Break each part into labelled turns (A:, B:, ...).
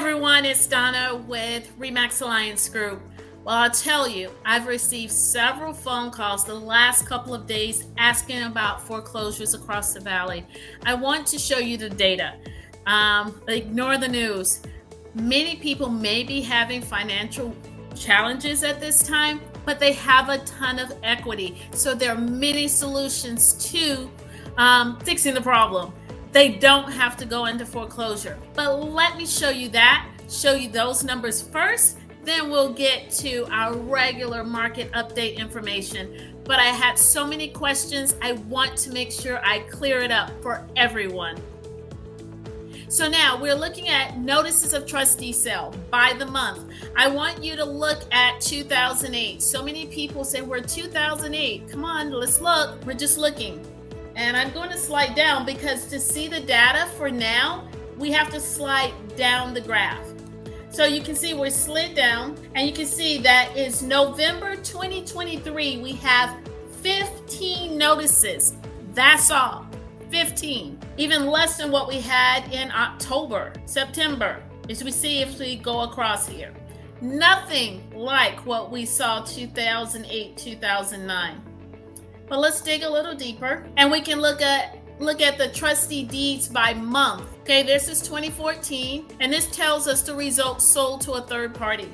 A: everyone, it's Donna with Remax Alliance Group. Well, I'll tell you, I've received several phone calls the last couple of days asking about foreclosures across the valley. I want to show you the data. Ignore the news. Many people may be having financial challenges at this time, but they have a ton of equity. So there are many solutions to fixing the problem. They don't have to go into foreclosure. But let me show you those numbers first, then we'll get to our regular market update information. But I had so many questions, I want to make sure I clear it up for everyone. So now we're looking at notices of trustee sale by the month. I want you to look at 2008. So many people say we're 2008. Come on, let's look. We're just looking. And I'm going to slide down because to see the data for now, we have to slide down the graph. So you can see we're slid down and you can see that is November 2023. We have 15 notices. That's all, 15. Even less than what we had in October, September, as we see if we go across here. Nothing like what we saw 2008, 2009. But let's dig a little deeper and we can look at the trustee deeds by month. Okay, this is 2014 and this tells us the results sold to a third party.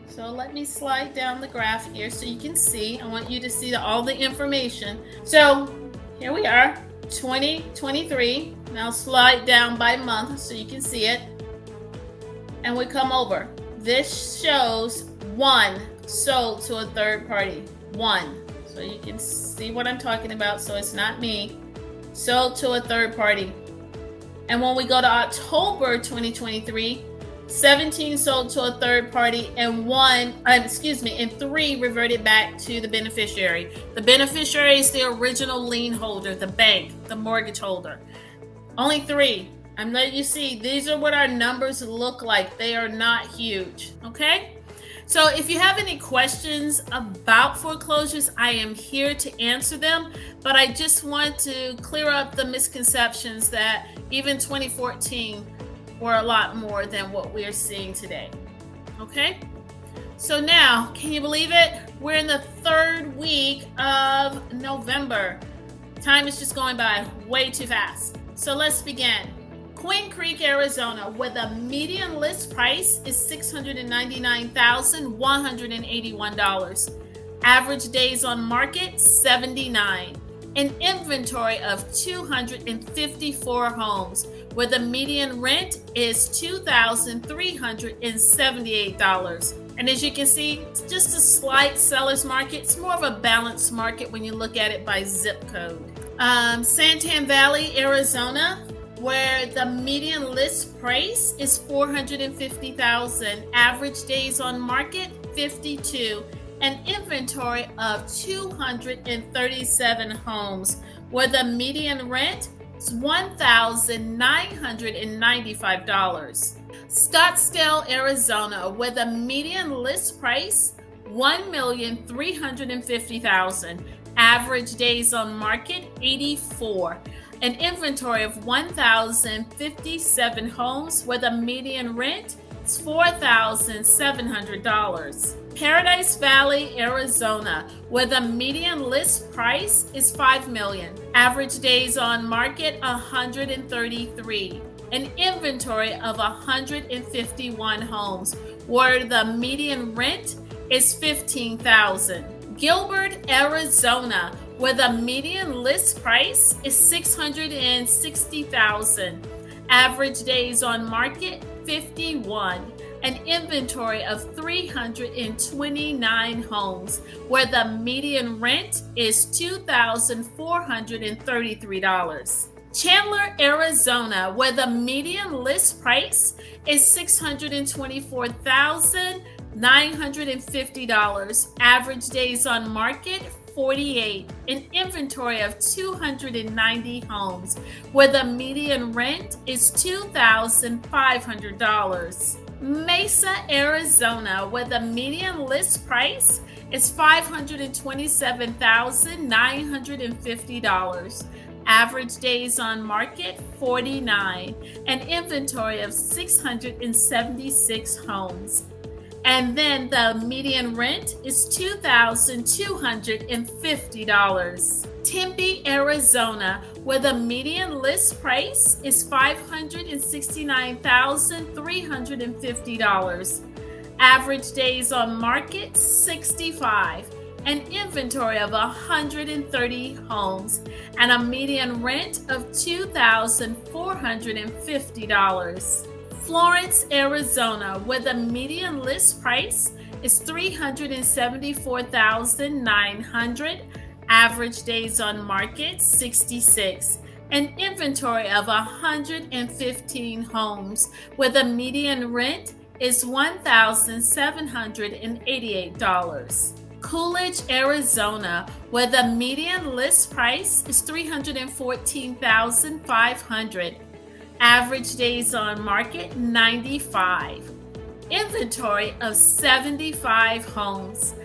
A: So let me slide down the graph here so you can see. I want you to see all the information. So here we are, 2023. Now slide down by month so you can see it. And we come over. This shows one sold to a third party. One. So you can see what I'm talking about. So it's not me. Sold to a third party. And when we go to October 2023, 17 sold to a third party and three reverted back to the beneficiary. The beneficiary is the original lien holder, the bank, the mortgage holder. Only three. I'm letting you see, these are what our numbers look like. They are not huge, okay? So if you have any questions about foreclosures, I am here to answer them, but I just want to clear up the misconceptions that even 2014 were a lot more than what we are seeing today. Okay? So now, can you believe it? We're in the third week of November. Time is just going by way too fast. So let's begin. Queen Creek, Arizona, where the median list price is $699,181. Average days on market, 79. An inventory of 254 homes, where the median rent is $2,378. And as you can see, it's just a slight seller's market. It's more of a balanced market when you look at it by zip code. Santan Valley, Arizona, where the median list price is $450,000, average days on market 52, an inventory of 237 homes, where the median rent is $1,995. Scottsdale, Arizona, where the median list price $1,350,000, average days on market 84. An inventory of 1,057 homes, where the median rent is $4,700. Paradise Valley, Arizona, where the median list price is $5 million. Average days on market 133. An inventory of 151 homes, where the median rent is $15,000. Gilbert, Arizona, where the median list price is $660,000. Average days on market, 51. An inventory of 329 homes, where the median rent is $2,433. Chandler, Arizona, where the median list price is $624,950. Average days on market, 48. An inventory of 290 homes, where the median rent is $2,500. Mesa, Arizona, where the median list price is $527,950. Average days on market, 49. An inventory of 676 homes. And then the median rent is $2,250. Tempe, Arizona, where the median list price is $569,350. Average days on market, 65. An inventory of 130 homes. And a median rent of $2,450. Florence, Arizona, where the median list price is $374,900. Average days on market, 66. An inventory of 115 homes, where the median rent is $1,788. Coolidge, Arizona, where the median list price is $314,500. Average days on market, 95. Inventory of 75 homes.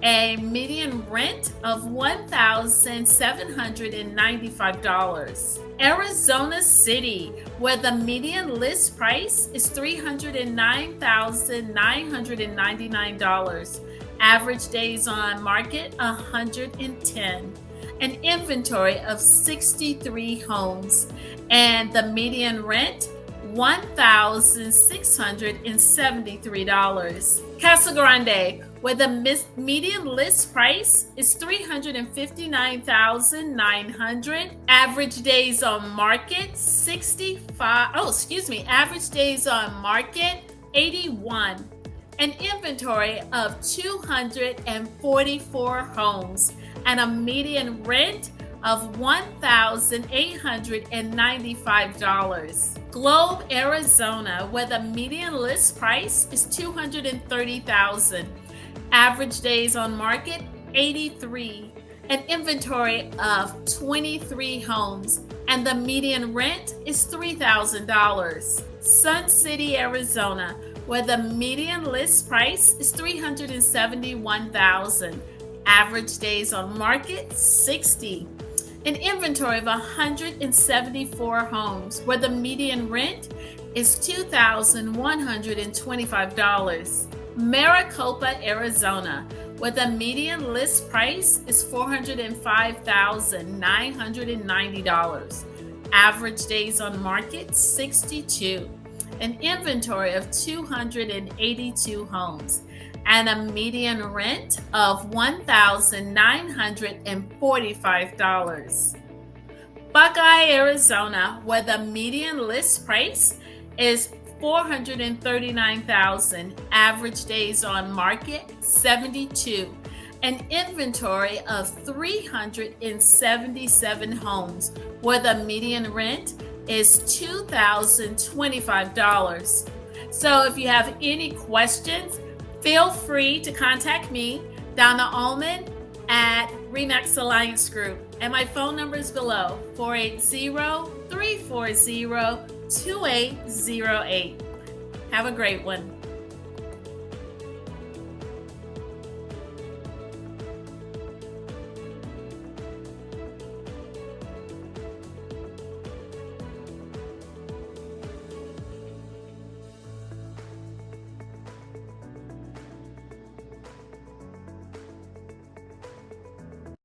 A: A median rent of $1,795. Arizona City, where the median list price is $309,999. Average days on market, 110. An inventory of 63 homes. And the median rent, $1,673. Casa Grande, where the median list price is $359,900. Average days on market, average days on market, 81. An inventory of 244 homes and a median rent of $1,895. Globe, Arizona, where the median list price is $230,000. Average days on market, 83. An inventory of 23 homes, and the median rent is $3,000. Sun City, Arizona, where the median list price is $371,000. Average days on market, 60. An inventory of 174 homes, where the median rent is $2,125. Maricopa, Arizona, where the median list price is $405,990. Average days on market, 62. An inventory of 282 homes. And a median rent of $1,945. Buckeye, Arizona, where the median list price is $439,000. Average days on market, 72. An inventory of 377 homes, where the median rent is $2,025. So if you have any questions, feel free to contact me, Donna Allman, at RE/MAX Alliance Group. And my phone number is below, 480-340-2808. Have a great one.